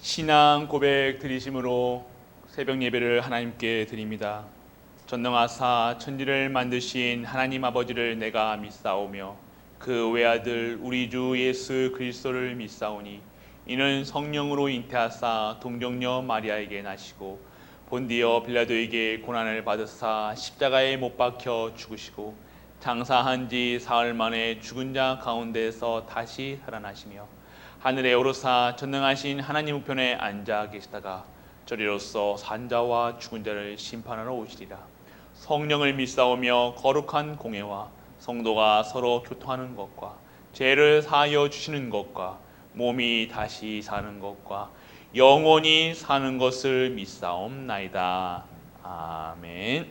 신앙 고백 드리심으로 새벽 예배를 하나님께 드립니다. 전능하사 천지를 만드신 하나님 아버지를 내가 믿사오며 그 외아들 우리 주 예수 그리스도를 믿사오니 이는 성령으로 잉태하사 동정녀 마리아에게 나시고 본디어 빌라도에게 고난을 받으사 십자가에 못 박혀 죽으시고 장사한 지 사흘 만에 죽은 자 가운데서 다시 살아나시며 하늘에 오르사 전능하신 하나님 우편에 앉아 계시다가 저리로서 산자와 죽은 자를 심판하러 오시리라. 성령을 믿사오며 거룩한 공회와 성도가 서로 교통하는 것과 죄를 사하여 주시는 것과 몸이 다시 사는 것과 영원히 사는 것을 믿사옵나이다. 아멘.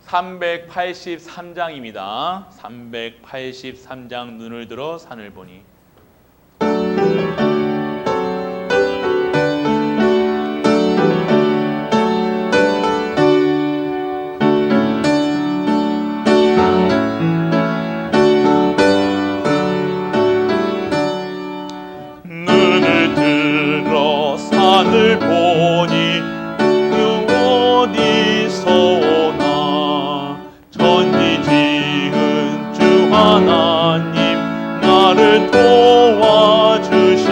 383장입니다. 383장 눈을 들어 산을 보니 눈을 들어 산을 보니 그 어디서 오나 천지 지은 주 하나님 나를 도와주시네.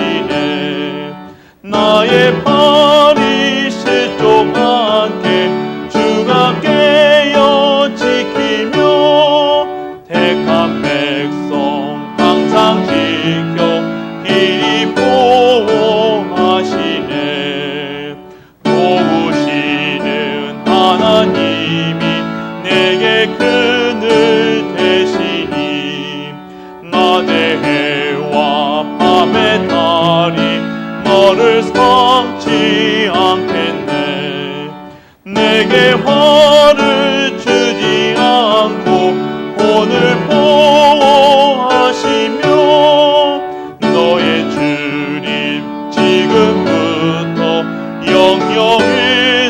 나의 발이 실족 않게 주가 깨어 지키며 택한 백성 항상 지켜 길이 보호하시네. 도우시는 하나님이 내게 그늘 되시니 낮의 해와 밤의 달이 너를 상치 않겠네. 내게 화를 주지 않고 오늘 보호하시며 너의 주님 지금부터 영영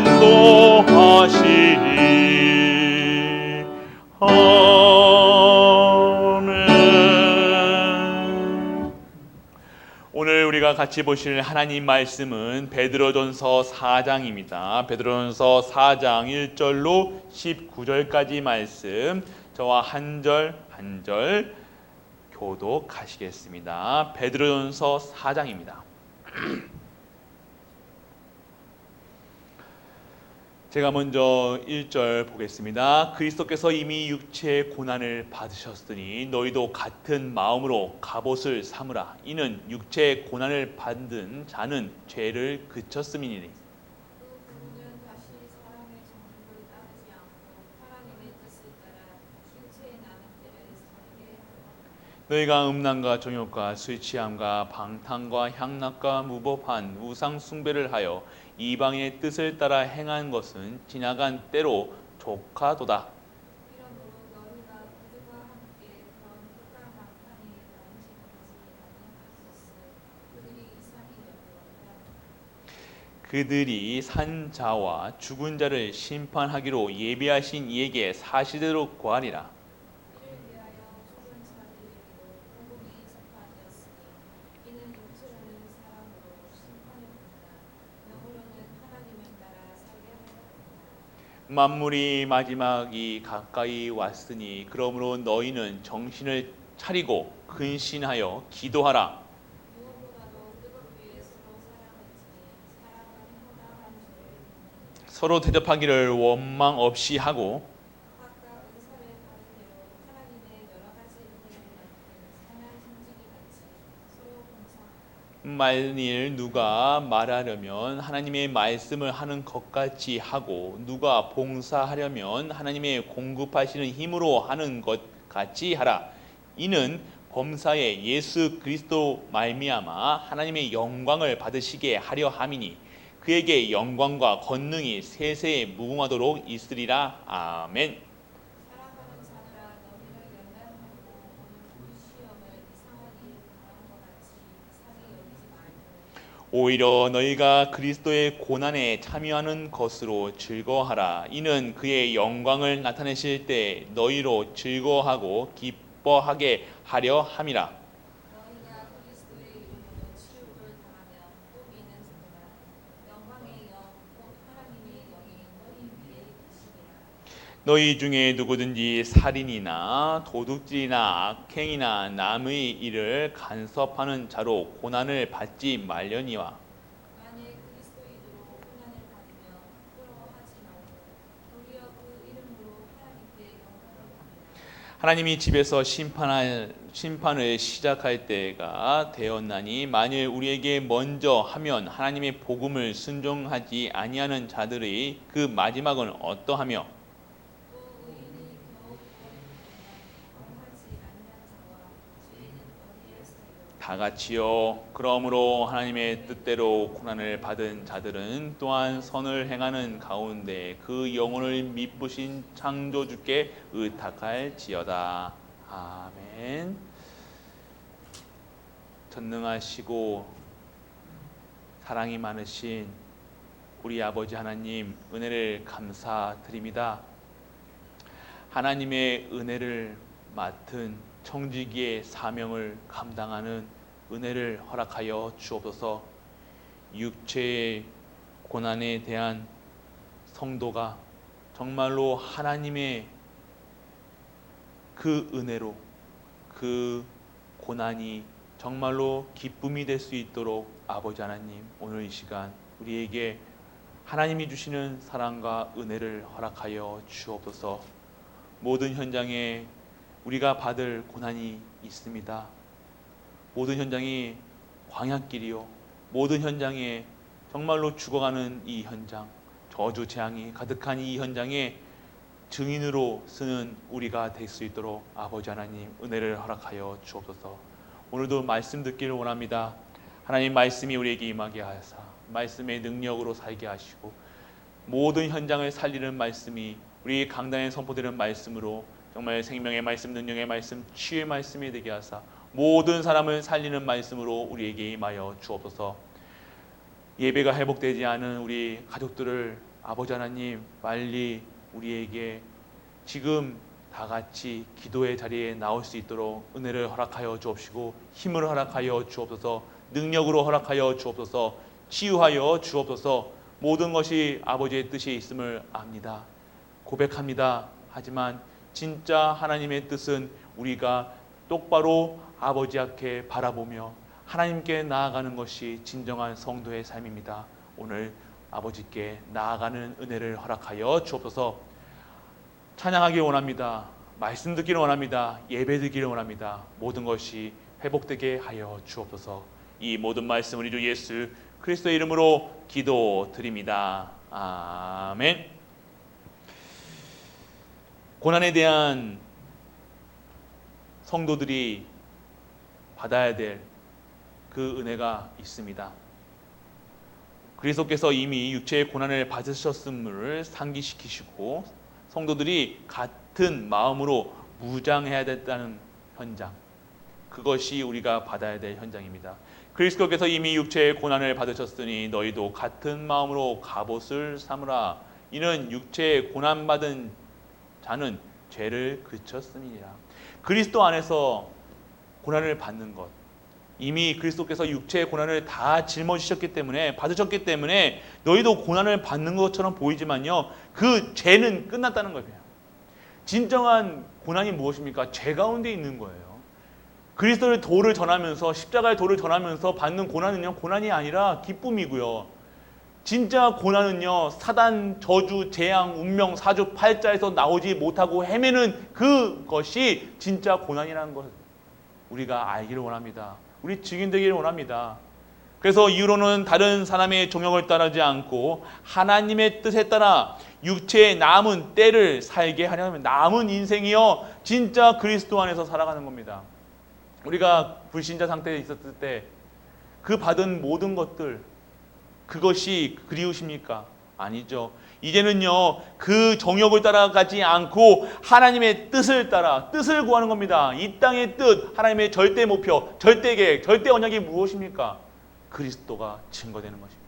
인도하시리. 아멘. 오늘 우리가 같이 보실 하나님 말씀은 베드로전서 4장입니다. 베드로전서 4장 1절로 19절까지 말씀, 저와 한 절 한 절 교독하시겠습니다. 베드로전서 4장입니다. 제가 먼저 1절 보겠습니다. 그리스도께서 이미 육체의 고난을 받으셨으니 너희도 같은 마음으로 갑옷을 삼으라. 이는 육체의 고난을 받은 자는 죄를 그쳤음이니라. 너희가 음란과 정욕과 술 취함과 방탕과 향락과 무법한 우상 숭배를 하여 이방의 뜻을 따라 행한 것은 지나간 때로 족하도다. 그들이 산 자와 죽은 자를 심판하기로 예비하신 이에게 사실대로 구하리라. 만물이 마지막이 가까이 왔으니 그러므로 너희는 정신을 차리고 근신하여 기도하라. 서로 대접하기를 원망 없이 하고 만일 누가 말하려면 하나님의 말씀을 하는 것 같이 하고 누가 봉사하려면 하나님의 공급하시는 힘으로 하는 것 같이 하라. 이는 범사에 예수 그리스도 말미암아 하나님의 영광을 받으시게 하려 함이니 그에게 영광과 권능이 세세에 무궁하도록 있으리라. 아멘. 오히려 너희가 그리스도의 고난에 참여하는 것으로 즐거워하라. 이는 그의 영광을 나타내실 때 너희로 즐거워하고 기뻐하게 하려 함이라. 너희 중에 누구든지 살인이나 도둑질이나 악행이나 남의 일을 간섭하는 자로 고난을 받지 말려니와 만일 그리스도인으로 고난을 받으며 부끄러워하지 말고 도리어 그 이름으로 하나님께 영광을 받으라. 하나님이 집에서 심판을 시작할 때가 되었나니 만일 우리에게 먼저 하면 하나님의 복음을 순종하지 아니하는 자들의 그 마지막은 어떠하며 또 의인이 겨우 구원을 받으나 구원하지 아니한 자와 죄인은 어디에서요? 다 같이요. 그러므로 하나님의 뜻대로 고난을 받은 자들은 또한 선을 행하는 가운데 그 영혼을 미쁘신 창조주께 의탁할지어다. 아멘. 전능하시고 사랑이 많으신 우리 아버지 하나님, 은혜를 감사드립니다. 하나님의 은혜를 맡은 청지기의 사명을 감당하는 은혜를 허락하여 주옵소서. 육체의 고난에 대한 성도가 정말로 하나님의 그 은혜로 그 고난이 정말로 기쁨이 될 수 있도록 아버지 하나님, 오늘 이 시간 우리에게 하나님이 주시는 사랑과 은혜를 허락하여 주옵소서. 모든 현장에 우리가 받을 고난이 있습니다. 모든 현장이 광야길이요, 모든 현장에 정말로 죽어가는 이 현장, 저주 재앙이 가득한 이 현장에 증인으로 쓰는 우리가 될 수 있도록 아버지 하나님 은혜를 허락하여 주옵소서. 오늘도 말씀 듣기를 원합니다. 하나님 말씀이 우리에게 임하게 하사 말씀의 능력으로 살게 하시고 모든 현장을 살리는 말씀이 우리 강단에 선포되는 말씀으로 정말 생명의 말씀, 능력의 말씀, 치유의 말씀이 되게 하사 모든 사람을 살리는 말씀으로 우리에게 임하여 주옵소서. 예배가 회복되지 않은 우리 가족들을 아버지 하나님 빨리 우리에게 지금 다 같이 기도의 자리에 나올 수 있도록 은혜를 허락하여 주옵시고 힘을 허락하여 주옵소서. 능력으로 허락하여 주옵소서. 치유하여 주옵소서. 모든 것이 아버지의 뜻이 있음을 압니다. 고백합니다. 하지만 진짜 하나님의 뜻은 우리가 똑바로 아버지 앞에 바라보며 하나님께 나아가는 것이 진정한 성도의 삶입니다. 오늘 아버지께 나아가는 은혜를 허락하여 주옵소서. 찬양하길 원합니다. 말씀 듣기를 원합니다. 예배 드리기를 원합니다. 모든 것이 회복되게 하여 주옵소서. 이 모든 말씀 우리 주 예수 그리스도의 이름으로 기도드립니다. 아멘. 고난에 대한 성도들이 받아야 될 그 은혜가 있습니다. 그리스도께서 이미 육체의 고난을 받으셨음을 상기시키시고 성도들이 같은 마음으로 무장해야 된다는 현장, 그것이 우리가 받아야 될 현장입니다. 그리스도께서 이미 육체의 고난을 받으셨으니 너희도 같은 마음으로 갑옷을 삼으라. 이는 육체의 고난받은 자는 죄를 그쳤음이니라. 그리스도 안에서 고난을 받는 것, 이미 그리스도께서 육체의 고난을 다 짊어지셨기 때문에 받으셨기 때문에 너희도 고난을 받는 것처럼 보이지만요, 그 죄는 끝났다는 거예요. 진정한 고난이 무엇입니까? 죄 가운데 있는 거예요. 그리스도의 도를 전하면서 십자가의 도를 전하면서 받는 고난은요, 고난이 아니라 기쁨이고요. 진짜 고난은요, 사단, 저주, 재앙, 운명, 사주, 팔자에서 나오지 못하고 헤매는 그것이 진짜 고난이라는 것 우리가 알기를 원합니다. 우리 증인 되기를 원합니다. 그래서 이후로는 다른 사람의 종역을 따르지 않고 하나님의 뜻에 따라 육체의 남은 때를 살게 하려면 남은 인생이요 진짜 그리스도 안에서 살아가는 겁니다. 우리가 불신자 상태에 있었을 때 그 받은 모든 것들, 그것이 그리우십니까? 아니죠. 이제는요 그 정욕을 따라가지 않고 하나님의 뜻을 따라 뜻을 구하는 겁니다. 이 땅의 뜻, 하나님의 절대 목표, 절대 계획, 절대 언약이 무엇입니까? 그리스도가 증거되는 것입니다.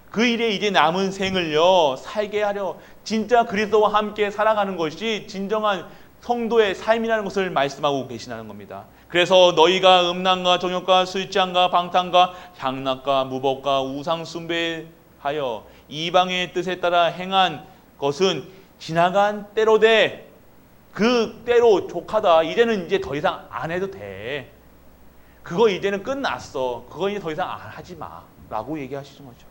그 일에 이제 남은 생을요 살게 하려 진짜 그리스도와 함께 살아가는 것이 진정한 성도의 삶이라는 것을 말씀하고 계시다는 겁니다. 그래서 너희가 음란과 정욕과 술잔과 방탕과 향락과 무법과 우상 숭배하여 이방의 뜻에 따라 행한 것은 지나간 때로되 그 때로 족하다. 이제는 이제 더 이상 안 해도 돼. 그거 이제는 끝났어. 그거 이제 더 이상 안 하지 마. 라고 얘기하시는 거죠.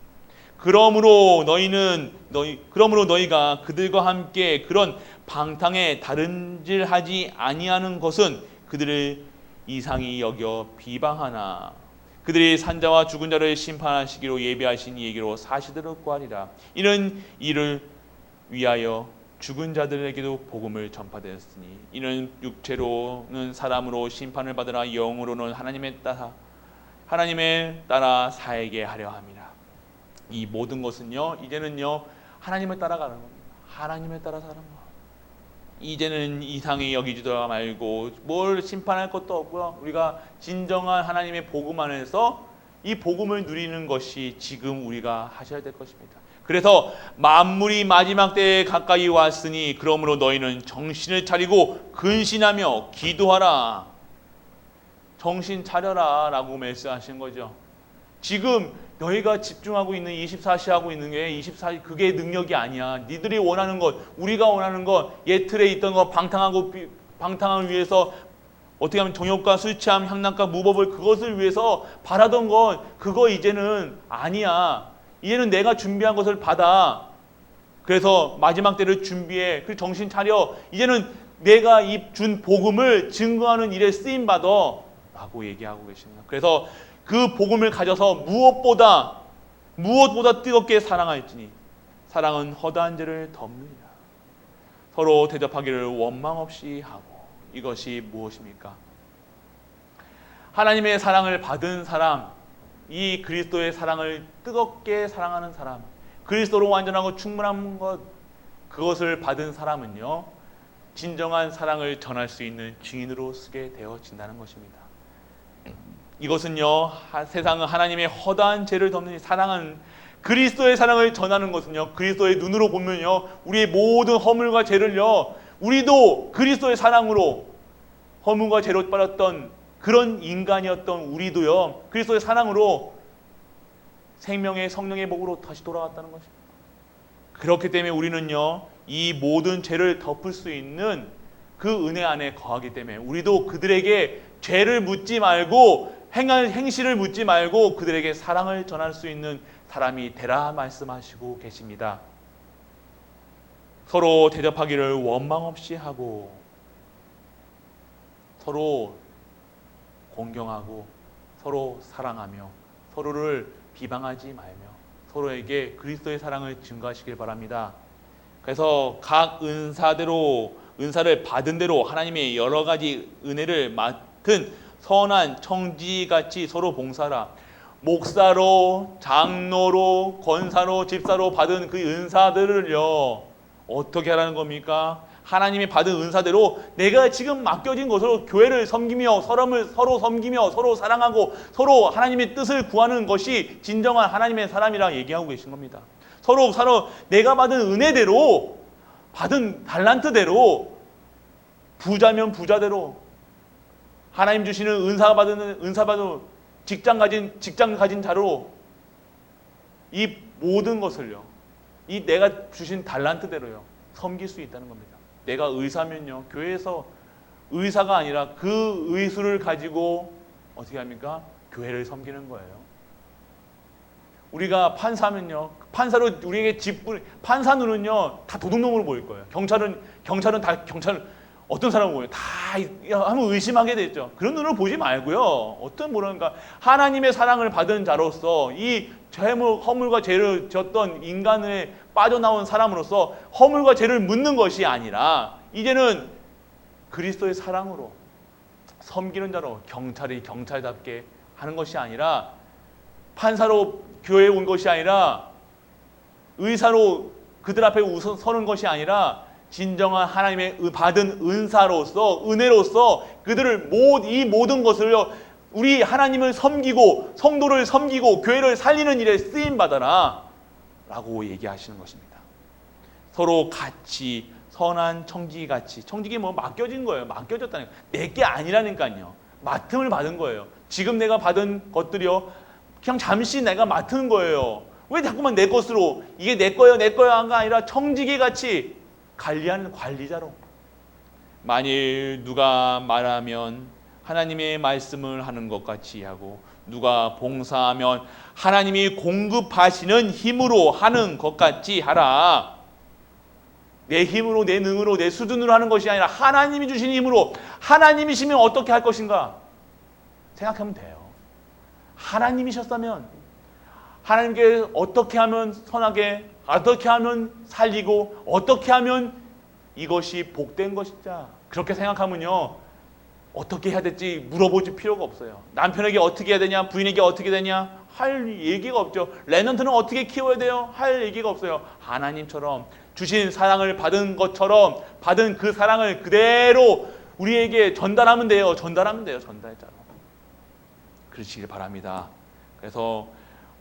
그러므로 너희가 그들과 함께 그런 방탕에 다른질하지 아니하는 것은 그들을 이상히 여겨 비방하나 그들이 산자와 죽은 자를 심판하시기로 예비하신 이 얘기로 사실대로 구하리라. 이는 이를 위하여 죽은 자들에게도 복음을 전파되었으니 이는 육체로는 사람으로 심판을 받으나 영으로는 하나님에 따라 살게 하려 함이라. 이 모든 것은요 이제는요 하나님을 따라가는 겁니다. 하나님을 따라 사는 거. 이제는 이상히 여기지도 말고 뭘 심판할 것도 없고요. 우리가 진정한 하나님의 복음 안에서 이 복음을 누리는 것이 지금 우리가 하셔야 될 것입니다. 그래서 만물이 마지막 때에 가까이 왔으니 그러므로 너희는 정신을 차리고 근신하며 기도하라. 정신 차려라 라고 말씀하신 거죠. 지금 너희가 집중하고 있는 24시 하고 있는 게 24시 그게 능력이 아니야. 니들이 원하는 것, 우리가 원하는 것, 옛 틀에 있던 것 방탕을 위해서 어떻게 하면 정욕과 술 취함, 향락과 무법을 그것을 위해서 바라던 것 그거 이제는 아니야. 이제는 내가 준비한 것을 받아. 그래서 마지막 때를 준비해. 그리고 정신 차려. 이제는 내가 준 복음을 증거하는 일에 쓰임 받아. 라고 얘기하고 계십니다. 그래서 그 복음을 가져서 무엇보다 뜨겁게 사랑할지니 사랑은 허다한 죄를 덮느니라. 서로 대접하기를 원망 없이 하고. 이것이 무엇입니까? 하나님의 사랑을 받은 사람, 이 그리스도의 사랑을 뜨겁게 사랑하는 사람, 그리스도로 완전하고 충분한 것, 그것을 받은 사람은요 진정한 사랑을 전할 수 있는 증인으로 쓰게 되어진다는 것입니다. 이것은요 세상은 하나님의 허다한 죄를 덮는 사랑은 그리스도의 사랑을 전하는 것은요 그리스도의 눈으로 보면요 우리의 모든 허물과 죄를요 우리도 그리스도의 사랑으로 허물과 죄로 빠졌던 그런 인간이었던 우리도요 그리스도의 사랑으로 생명의 성령의 복으로 다시 돌아왔다는 것입니다. 그렇기 때문에 우리는요 이 모든 죄를 덮을 수 있는 그 은혜 안에 거하기 때문에 우리도 그들에게 죄를 묻지 말고 행할 행실을 묻지 말고 그들에게 사랑을 전할 수 있는 사람이 되라 말씀하시고 계십니다. 서로 대접하기를 원망 없이 하고 서로 공경하고 서로 사랑하며 서로를 비방하지 말며 서로에게 그리스도의 사랑을 증거하시길 바랍니다. 그래서 각 은사를 받은 대로 하나님의 여러 가지 은혜를 맡은 선한 청지같이 서로 봉사라. 목사로, 장로로, 권사로, 집사로 받은 그 은사들을요 어떻게 하라는 겁니까? 하나님이 받은 은사대로 내가 지금 맡겨진 것으로 교회를 섬기며 서로 섬기며 서로 사랑하고 서로 하나님의 뜻을 구하는 것이 진정한 하나님의 사람이라 얘기하고 계신 겁니다. 서로 내가 받은 은혜대로 받은 달란트대로 부자면 부자대로 하나님 주시는 은사 받은 직장 가진 자로 이 모든 것을요 이 내가 주신 달란트대로요 섬길 수 있다는 겁니다. 내가 의사면요 교회에서 의사가 아니라 그 의술을 가지고 어떻게 합니까? 교회를 섬기는 거예요. 우리가 판사면요 판사로 우리에게 판사 눈은요 다 도둑놈으로 보일 거예요. 경찰은 다 어떤 사람을 보여요? 다 한번 의심하게 되죠. 그런 눈으로 보지 말고요. 어떤 뭐랄까 하나님의 사랑을 받은 자로서 이 허물과 죄를 졌던 인간에 빠져나온 사람으로서 허물과 죄를 묻는 것이 아니라 이제는 그리스도의 사랑으로 섬기는 자로 경찰이 경찰답게 하는 것이 아니라 판사로 교회에 온 것이 아니라 의사로 그들 앞에 서는 것이 아니라 진정한 하나님의 받은 은사로서 은혜로서 그들을 이 모든 것을요 우리 하나님을 섬기고 성도를 섬기고 교회를 살리는 일에 쓰임 받아라 라고 얘기하시는 것입니다. 서로 같이 선한 청지기같이 청지기 뭐 맡겨진 거예요. 맡겨졌다는 거예요. 내게 아니라니까요. 맡음을 받은 거예요. 지금 내가 받은 것들이요 그냥 잠시 내가 맡은 거예요. 왜 자꾸만 내 것으로 이게 내 거예요 내 거야가 아니라 청지기같이 관리하는 관리자로. 만일 누가 말하면 하나님의 말씀을 하는 것 같이 하고, 누가 봉사하면 하나님이 공급하시는 힘으로 하는 것 같이 하라. 내 힘으로, 내 능으로, 내 수준으로 하는 것이 아니라 하나님이 주신 힘으로. 하나님이시면 어떻게 할 것인가 생각하면 돼요. 하나님이셨다면 하나님께 어떻게 하면 선하게, 어떻게 하면 살리고, 어떻게 하면 이것이 복된 것이다, 그렇게 생각하면요, 어떻게 해야 될지 물어볼 필요가 없어요. 남편에게 어떻게 해야 되냐, 부인에게 어떻게 되냐 할 얘기가 없죠. 랩런트는 어떻게 키워야 돼요 할 얘기가 없어요. 하나님처럼 주신 사랑을 받은 것처럼 받은 그 사랑을 그대로 우리에게 전달하면 돼요. 전달자로. 그러시길 바랍니다. 그래서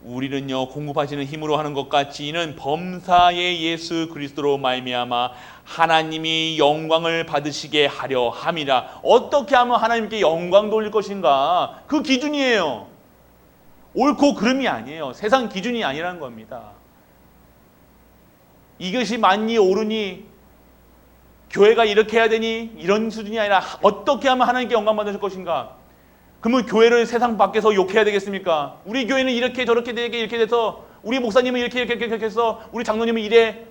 우리는요, 공급하시는 힘으로 하는 것 같이 이는 범사의 예수 그리스도로 말미암아 하나님이 영광을 받으시게 하려 함이라. 어떻게 하면 하나님께 영광 돌릴 것인가, 그 기준이에요. 옳고 그름이 아니에요. 세상 기준이 아니라는 겁니다. 이것이 맞니 옳으니, 교회가 이렇게 해야 되니, 이런 수준이 아니라 어떻게 하면 하나님께 영광 받으실 것인가. 그러면 교회를 세상 밖에서 욕해야 되겠습니까? 우리 교회는 이렇게 저렇게 되게 이렇게 돼서, 우리 목사님은 이렇게 해서, 우리 장로님은 이래,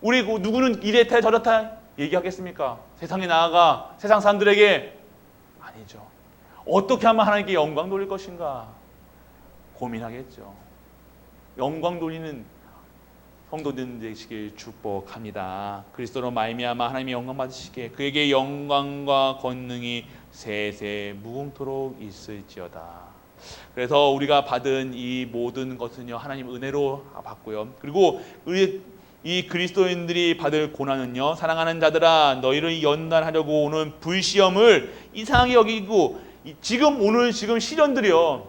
우리 누구는 이래타 저렇다 얘기하겠습니까? 세상에 나아가 세상 사람들에게 아니죠. 어떻게 하면 하나님께 영광 돌릴 것인가 고민하겠죠. 영광 돌리는 성도들 되시길 축복합니다. 그리스도로 말미암아 하나님의 영광 받으시게 그에게 영광과 권능이 세세 무궁토록 있을지어다. 그래서 우리가 받은 이 모든 것은요, 하나님 은혜로 받고요. 그리고 우리 이 그리스도인들이 받을 고난은요, 사랑하는 자들아 너희를 연단하려고 오는 불시험을 이상하게 여기고, 지금 시련들이요,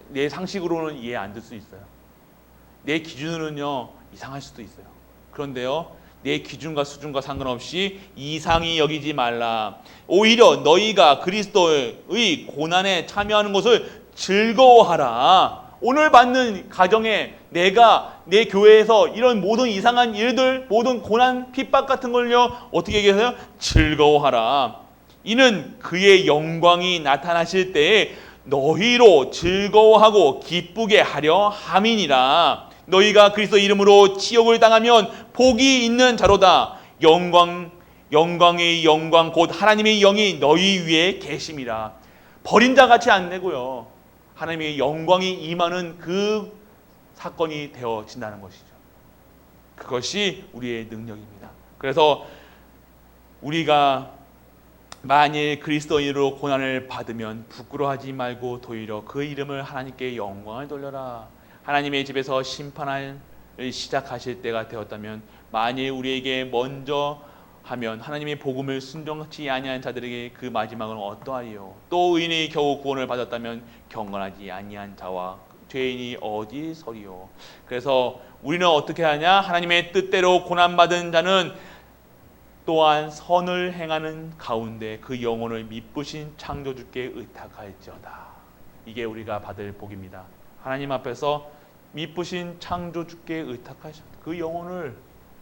내 상식으로는 이해 안 될 수 있어요. 내 기준으로는요 이상할 수도 있어요. 그런데요, 내 기준과 수준과 상관없이 이상히 여기지 말라. 오히려 너희가 그리스도의 고난에 참여하는 것을 즐거워하라. 오늘 받는 가정에 내가 내 교회에서 이런 모든 이상한 일들, 모든 고난, 핍박 같은 걸요 어떻게 얘기해서요? 즐거워하라. 이는 그의 영광이 나타나실 때에 너희로 즐거워하고 기쁘게 하려 함이니라. 너희가 그리스도 이름으로 치욕을 당하면 복이 있는 자로다. 영광의 영광 곧 하나님의 영이 너희 위에 계심이라. 버린 자 같이 안 되고요, 하나님의 영광이 임하는 그 사건이 되어진다는 것이죠. 그것이 우리의 능력입니다. 그래서 우리가 만일 그리스도인으로 고난을 받으면 부끄러워하지 말고 도리어 그 이름을 하나님께 영광을 돌려라. 하나님의 집에서 심판을 시작하실 때가 되었다면, 만일 우리에게 먼저 하면 하나님의 복음을 순종치 아니한 자들에게 그 마지막은 어떠하리요? 또 의인이 겨우 구원을 받았다면 경건하지 아니한 자와 죄인이 어디 서리요? 그래서 우리는 어떻게 하냐? 하나님의 뜻대로 고난받은 자는 또한 선을 행하는 가운데 그 영혼을 미쁘신 창조주께 의탁할지어다. 이게 우리가 받을 복입니다. 하나님 앞에서 미쁘신 창조주께 의탁하셨다. 그 영혼을,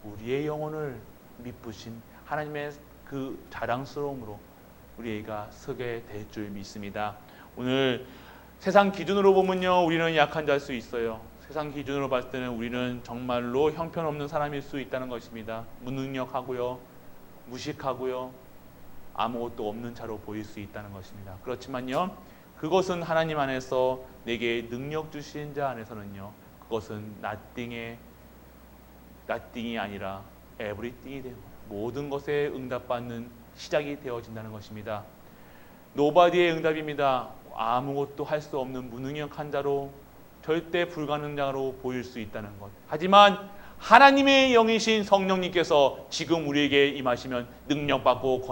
우리의 영혼을 미쁘신 하나님의 그 자랑스러움으로 우리가 서게 될 줄 믿습니다. 오늘 세상 기준으로 보면요, 우리는 약한 자일 수 있어요. 세상 기준으로 봤을 때는 우리는 정말로 형편없는 사람일 수 있다는 것입니다. 무능력하고요, 무식하고요, 아무것도 없는 자로 보일 수 있다는 것입니다. 그렇지만요, 그것은 하나님 안에서 내게 능력 주신 자 안에서는요, 그것은 nothing이 아니라 everything이 되고 모든 것에 응답받는 시작이 되어진다는 것입니다. 노바디의 응답입니다. 아무것도 할 수 없는 무능력한 자로, 절대 불가능자로 보일 수 있다는 것. 하지만 하나님의 영이신 성령님께서 지금 우리에게 임하시면 능력받고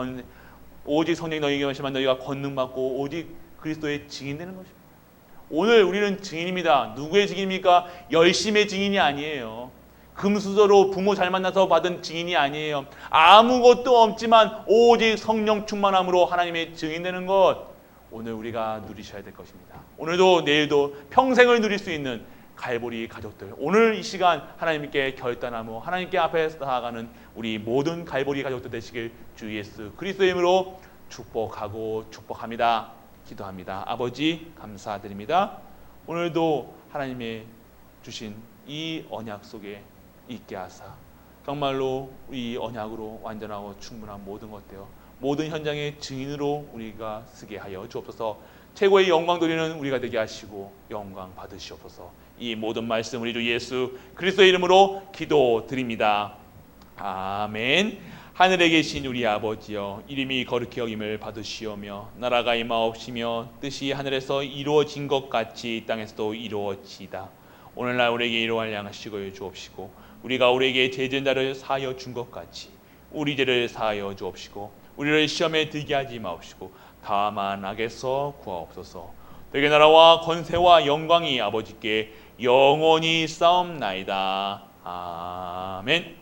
오직 성령이 너희에게 임하시면 너희가 권능받고 오직 그리스도의 증인되는 것입니다. 오늘 우리는 증인입니다. 누구의 증인입니까? 열심의 증인이 아니에요. 금수저로 부모 잘 만나서 받은 증인이 아니에요. 아무것도 없지만 오직 성령 충만함으로 하나님의 증인되는 것, 오늘 우리가 누리셔야 될 것입니다. 오늘도 내일도 평생을 누릴 수 있는 갈보리 가족들, 오늘 이 시간 하나님께 결단하며 하나님께 앞에 나아가는 우리 모든 갈보리 가족들 되시길 주 예수 그리스도의 이름으로 축복합니다. 기도합니다. 아버지 감사드립니다. 오늘도 하나님의 주신 이 언약 속에 있게 하사 정말로 이 언약으로 완전하고 충분한 모든 것들 모든 현장의 증인으로 우리가 쓰게 하여 주옵소서. 최고의 영광 돌리는 우리가 되게 하시고 영광 받으시옵소서. 이 모든 말씀 우리 주 예수 그리스도의 이름으로 기도드립니다. 아멘. 하늘에 계신 우리 아버지여, 이름이 거룩히 여김을 받으시오며 나라가 임하옵시며 뜻이 하늘에서 이루어진 것 같이 이 땅에서도 이루어지이다. 오늘날 우리에게 이러할 양식을 주옵시고 우리가 우리에게 죄진 자를 사하여 준 것 같이 우리 죄를 사하여 주옵시고 우리를 시험에 들게 하지 마옵시고 다만 악에서 구하옵소서. 되게 나라와 권세와 영광이 아버지께 영원히 싸움나이다. 아멘.